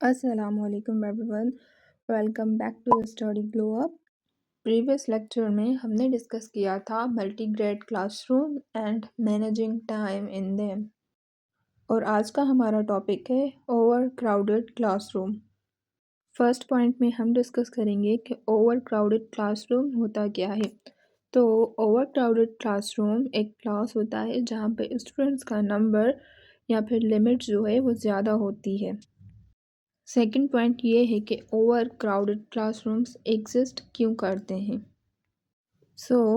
अस्सलामुअलैकुम everyone, welcome back to study glow up. Previous lecture में हमने डिस्कस किया था multi grade classroom and managing time in them, और आज का हमारा टॉपिक है over crowded classroom. First point में हम डिस्कस करेंगे कि ओवर क्राउडेड क्लासरूम होता क्या है। तो ओवर क्राउडेड क्लासरूम एक क्लास होता है जहाँ पे स्टूडेंट्स का नंबर या फिर लिमिट जो है वो ज़्यादा होती है। सेकंड पॉइंट ये है कि ओवर क्राउडेड क्लासरूम्स एग्जिस्ट क्यों करते हैं।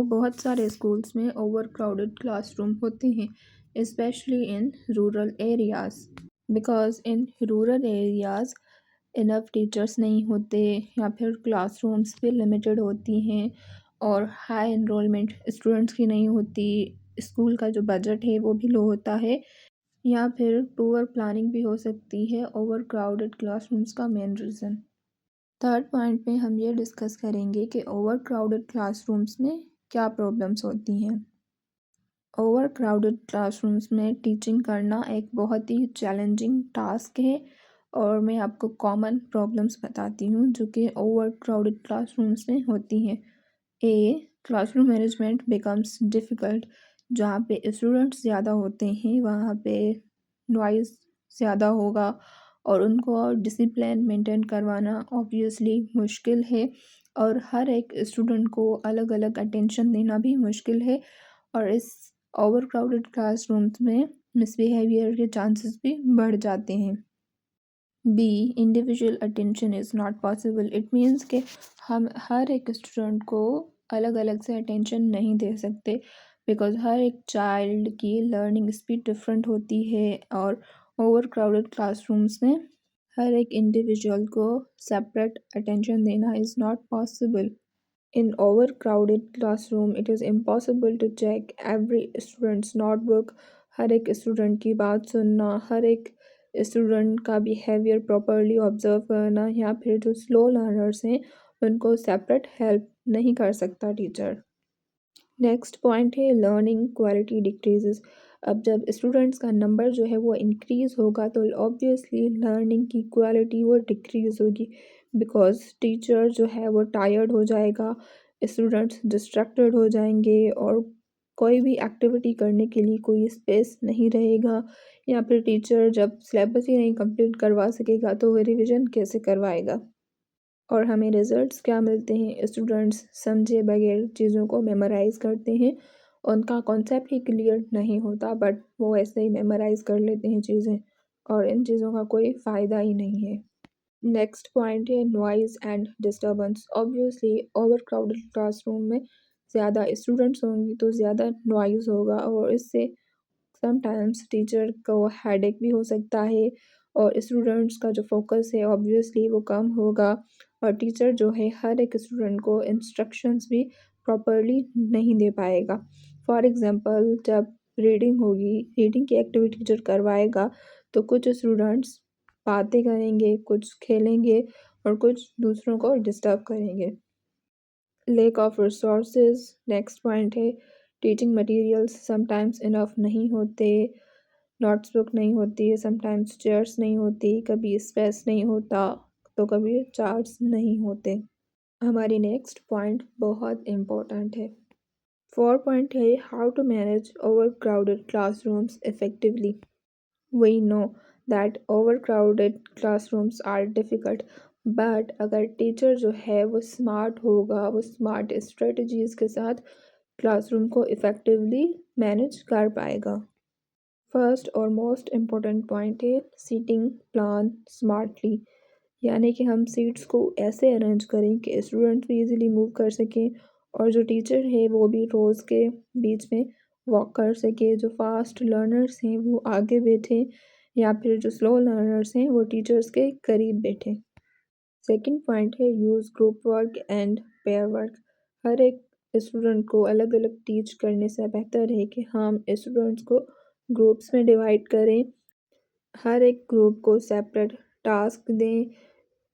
बहुत सारे स्कूल्स में ओवर क्राउडेड क्लासरूम होते हैं, specially in rural areas, because in rural areas enough teachers नहीं होते या फिर क्लासरूम्स भी लिमिटेड होती हैं और हाई इनरोलमेंट स्टूडेंट्स की नहीं होती। स्कूल का जो बजट है वो भी लो होता है, या फिर पुअर प्लानिंग भी हो सकती है ओवर क्राउडेड क्लासरूम्स का मेन रीज़न। थर्ड पॉइंट में हम ये डिस्कस करेंगे कि ओवर क्राउडेड क्लासरूम्स में क्या प्रॉब्लम्स होती हैं। ओवर क्राउडेड क्लासरूम्स में टीचिंग करना एक बहुत ही चैलेंजिंग टास्क है, और मैं आपको कॉमन प्रॉब्लम्स बताती हूँ जो कि ओवर क्राउडेड क्लासरूम्स में होती हैं। Classroom management becomes difficult. जहाँ पे स्टूडेंट्स ज़्यादा होते हैं वहाँ पे नॉइज़ ज़्यादा होगा और उनको डिसिप्लिन मेंटेन करवाना ऑब्वियसली मुश्किल है, और हर एक स्टूडेंट को अलग अलग अटेंशन देना भी मुश्किल है, और इस ओवर क्राउडेड क्लासरूम्स में मिसबिहेवियर के चांसेस भी बढ़ जाते हैं। Individual attention is not possible. It means कि हम हर एक स्टूडेंट को अलग अलग से अटेंशन नहीं दे सकते, बिकॉज हर एक चाइल्ड की लर्निंग स्पीड डिफरेंट होती है, और ओवर क्राउडेड क्लासरूम्स में हर एक इंडिविजुअल को सेपरेट अटेंशन देना is not possible. In overcrowded classroom, it is impossible to check every student's notebook. हर एक स्टूडेंट की बात सुनना, हर एक स्टूडेंट का बिहेवियर प्रॉपरली ऑब्जर्व करना, या फिर जो स्लो लर्नर्स हैं उनको सेपरेट हेल्प नहीं कर सकता टीचर। नेक्स्ट पॉइंट है लर्निंग क्वालिटी डिक्रीजेस। अब जब स्टूडेंट्स का नंबर जो है वो इंक्रीज़ होगा तो ऑब्वियसली लर्निंग की क्वालिटी वो डिक्रीज़ होगी, बिकॉज टीचर जो है वो टायर्ड हो जाएगा, स्टूडेंट्स डिस्ट्रैक्टेड हो जाएंगे, और कोई भी एक्टिविटी करने के लिए कोई स्पेस नहीं रहेगा, या फिर टीचर जब सिलेबस ही नहीं कंप्लीट करवा सकेगा तो वो रिविज़न कैसे करवाएगा। और हमें रिजल्ट्स क्या मिलते हैं, स्टूडेंट्स समझे बगैर चीज़ों को मेमोराइज़ करते हैं, उनका कॉन्सेप्ट ही क्लियर नहीं होता बट वो ऐसे ही मेमोराइज़ कर लेते हैं चीज़ें, और इन चीज़ों का कोई फ़ायदा ही नहीं है। नेक्स्ट पॉइंट है noise and disturbance. Obviously over crowded classroom में ज़्यादा स्टूडेंट्स होंगे तो ज़्यादा नॉइज़ होगा, और इससे समटाइम्स टीचर को हेडेक भी हो सकता है, और स्टूडेंट्स का जो फोकस है ऑब्वियसली वो कम होगा, और टीचर जो है हर एक स्टूडेंट को इंस्ट्रक्शंस भी प्रॉपरली नहीं दे पाएगा। फॉर एग्ज़ाम्पल जब रीडिंग होगी, रीडिंग की एक्टिविटी टीचर करवाएगा तो कुछ स्टूडेंट्स बातें करेंगे, कुछ खेलेंगे, और कुछ दूसरों को डिस्टर्ब करेंगे। Lake of resources next point है। टीचिंग मटेरियल्स समटाइम्स इनफ नहीं होते, नोट्स बुक नहीं होती है, समटाइम्स चेयर्स नहीं होती, कभी स्पेस नहीं होता तो कभी चार्ट्स नहीं होते। हमारी नेक्स्ट पॉइंट बहुत इम्पोर्टेंट है। 4 पॉइंट है how to manage over crowded classrooms effectively. We know that overcrowded classrooms are difficult, but अगर टीचर जो है वो स्मार्ट होगा, वो स्मार्ट स्ट्रेटजीज के साथ क्लासरूम को इफ़ेक्टिवली मैनेज कर पाएगा। फर्स्ट और मोस्ट इम्पॉर्टेंट पॉइंट है सीटिंग प्लान स्मार्टली, यानी कि हम सीट्स को ऐसे अरेंज करें कि स्टूडेंट भी इजीली मूव कर सकें, और जो टीचर है वो भी रोज़ के बीच में वॉक कर सके। जो फास्ट लर्नर्स हैं वो आगे बैठें, या फिर जो स्लो लर्नर्स हैं वो टीचर्स के करीब बैठें। सेकंड पॉइंट है use group work and pair work. हर एक स्टूडेंट को अलग अलग टीच करने से बेहतर है कि हम स्टूडेंट्स को ग्रुप्स में डिवाइड करें, हर एक ग्रुप को सेपरेट टास्क दें,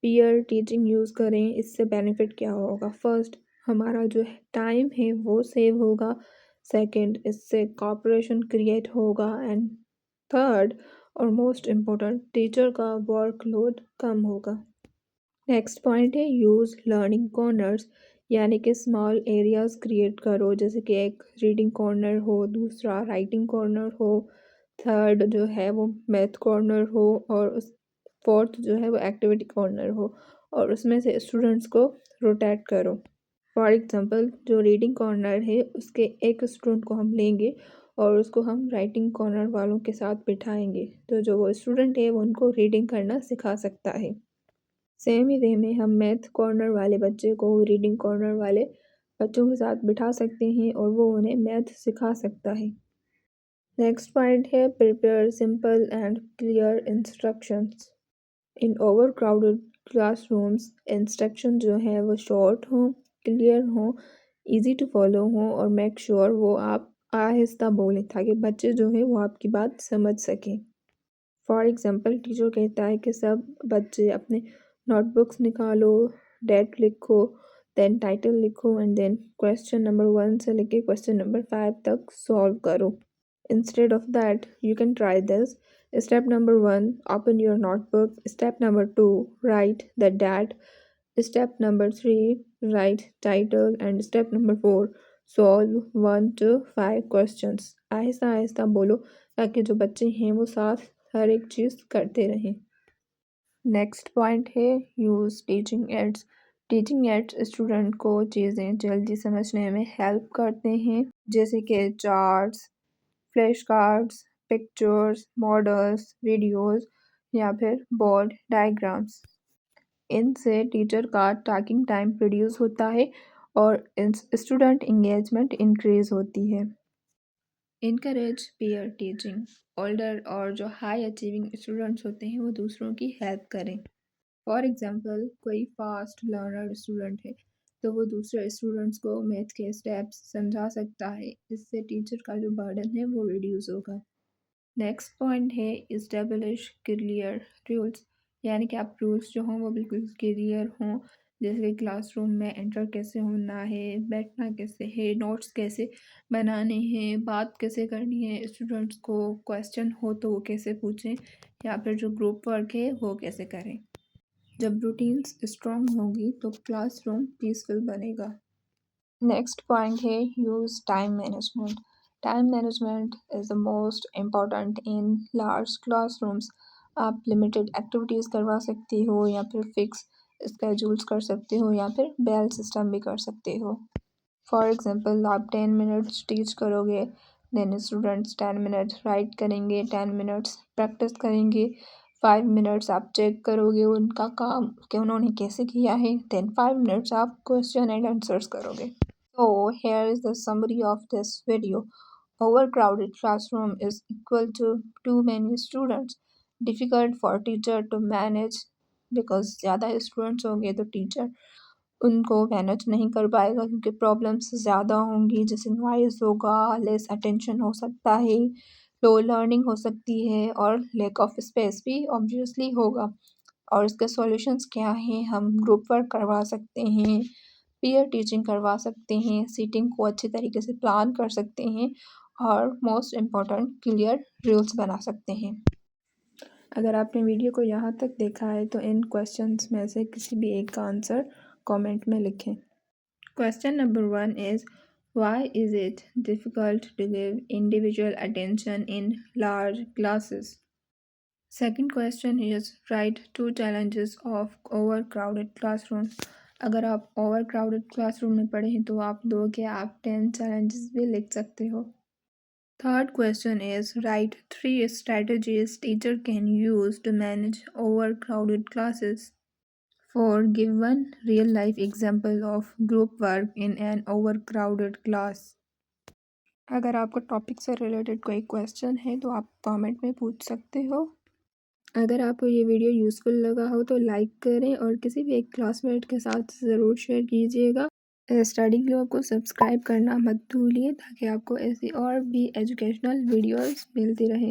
पीयर टीचिंग यूज़ करें। इससे बेनिफिट क्या होगा, फर्स्ट हमारा जो टाइम है वो सेव होगा, सेकंड इससे कॉपरेशन क्रिएट होगा, एंड थर्ड और मोस्ट इम्पोर्टेंट टीचर का वर्कलोड कम होगा। नेक्स्ट पॉइंट है यूज़ लर्निंग कॉर्नर्स, यानी कि स्मॉल एरियाज क्रिएट करो, जैसे कि एक रीडिंग कॉर्नर हो, दूसरा राइटिंग कॉर्नर हो, थर्ड जो है वो मैथ कॉर्नर हो, और उस फोर्थ जो है वो एक्टिविटी कॉर्नर हो, और उसमें से स्टूडेंट्स को रोटेट करो। फॉर एग्जांपल जो रीडिंग कॉर्नर है उसके एक स्टूडेंट को हम लेंगे और उसको हम राइटिंग कॉर्नर वालों के साथ बिठाएंगे, तो जो वो स्टूडेंट है वो उनको रीडिंग करना सिखा सकता है। सेम ही वे में हम मैथ कॉर्नर वाले बच्चे को रीडिंग कॉर्नर वाले बच्चों के साथ बिठा सकते हैं और वो उन्हें मैथ सिखा सकता है। नेक्स्ट पॉइंट है prepare simple and clear instructions. In over crowded classrooms instruction जो है वो शॉर्ट हो, क्लियर हो, इजी टू फॉलो हो, और मेक श्योर वो आप आहिस्ता बोलें ताकि बच्चे जो है वो आपकी बात समझ सकें। फॉर एग्जांपल टीचर कहता है कि सब बच्चे अपने नोटबुक्स निकालो, डेट लिखो, देन टाइटल लिखो, एंड देन क्वेश्चन नंबर 1 से लेके क्वेश्चन नंबर 5 तक सॉल्व करो। Instead of that, you can try this. Step number 1, open your notebook. Step number 2, write the date. Step number 3, write title. And step number 4, solve 1 to 5 questions. Aahista Aahista बोलो ताकि जो बच्चे हैं वो साथ हर एक चीज़ करते रहें। नेक्स्ट पॉइंट है use teaching ads. Teaching ads student को चीज़ें जल्दी समझने में हेल्प करते हैं, जैसे कि charts, flash cards, pictures, models, videos या फिर बोर्ड डायग्राम्स। इनसे टीचर का टॉकिंग टाइम प्रोड्यूस होता है और स्टूडेंट इंगेजमेंट इंक्रीज होती है। Encourage peer teaching. ओल्डर और जो हाई अचीविंग स्टूडेंट्स होते हैं वो दूसरों की हेल्प करें। फॉर एग्जांपल कोई फास्ट लर्नर स्टूडेंट है तो वो दूसरे स्टूडेंट्स को मैथ के स्टेप्स समझा सकता है, इससे टीचर का जो बर्डन है वो रिड्यूस होगा। नेक्स्ट पॉइंट है इस्टेब्लिश क्लियर रूल्स, यानी कि आप रूल्स जो हों वो बिल्कुल क्लियर हों, जैसे कि क्लासरूम में एंटर कैसे होना है, बैठना कैसे है, नोट्स कैसे बनाने हैं, बात कैसे करनी है, स्टूडेंट्स को क्वेश्चन हो तो वो कैसे पूछें, या फिर जो ग्रुप वर्क है वो कैसे करें। जब रूटीन्स स्ट्रॉन्ग होगी तो क्लासरूम पीसफुल बनेगा। नेक्स्ट पॉइंट है use time management. Time management is the most important in large classrooms. आप लिमिटेड एक्टिविटीज़ करवा सकते हो या फिर फिक्स स्केड्यूल्स कर सकते हो या फिर बेल सिस्टम भी कर सकते हो। फॉर एग्जांपल आप 10 मिनट्स टीच करोगे, देन स्टूडेंट्स 10 मिनट्स राइट करेंगे, 10 मिनट्स प्रैक्टिस करेंगे, 5 मिनट्स आप चेक करोगे उनका काम कि उन्होंने कैसे किया है, देन 5 मिनट्स आप क्वेश्चन एंड आंसर्स करोगे। So here is the summary of this video. Overcrowded classroom is equal to too many students. Difficult for teacher to manage because ज़्यादा students होंगे तो teacher उनको मैनेज नहीं कर पाएगा क्योंकि प्रॉब्लम्स ज़्यादा होंगी, जैसे नॉइज़ होगा, लेस अटेंशन हो सकता है, लो लर्निंग हो सकती है और लैक ऑफ स्पेस भी ऑब्वियसली होगा। और इसके सॉल्यूशंस क्या हैं? हम ग्रुप वर्क करवा सकते हैं, पीयर टीचिंग करवा सकते हैं, सीटिंग को अच्छे तरीके से प्लान कर सकते हैं और मोस्ट इम्पॉर्टेंट क्लियर रूल्स बना सकते हैं। अगर आपने वीडियो को यहाँ तक देखा है तो इन क्वेश्चंस में से किसी भी एक का आंसर कमेंट में लिखें। Question number 1 is why is it difficult to give individual attention in large classes. Second question is right 2 challenges of overcrowded classroom। अगर आप ओवर क्राउडेड क्लासरूम में पढ़े हैं तो आप 2 के आप 10 challenges भी लिख सकते हो। Third question is right 3 strategies teacher can use to manage over crowded classes. 4 give one real life example of group work in an over crowded class. अगर आपको टॉपिक से रिलेटेड कोई क्वेश्चन है तो आप कमेंट में पूछ सकते हो। अगर आपको ये वीडियो यूज़फुल लगा हो तो लाइक करें और किसी भी एक क्लासमेट के साथ ज़रूर शेयर कीजिएगा। स्टडी ग्लोब को सब्सक्राइब करना मत भूलिए ताकि आपको ऐसी और भी एजुकेशनल वीडियोस मिलती रहें।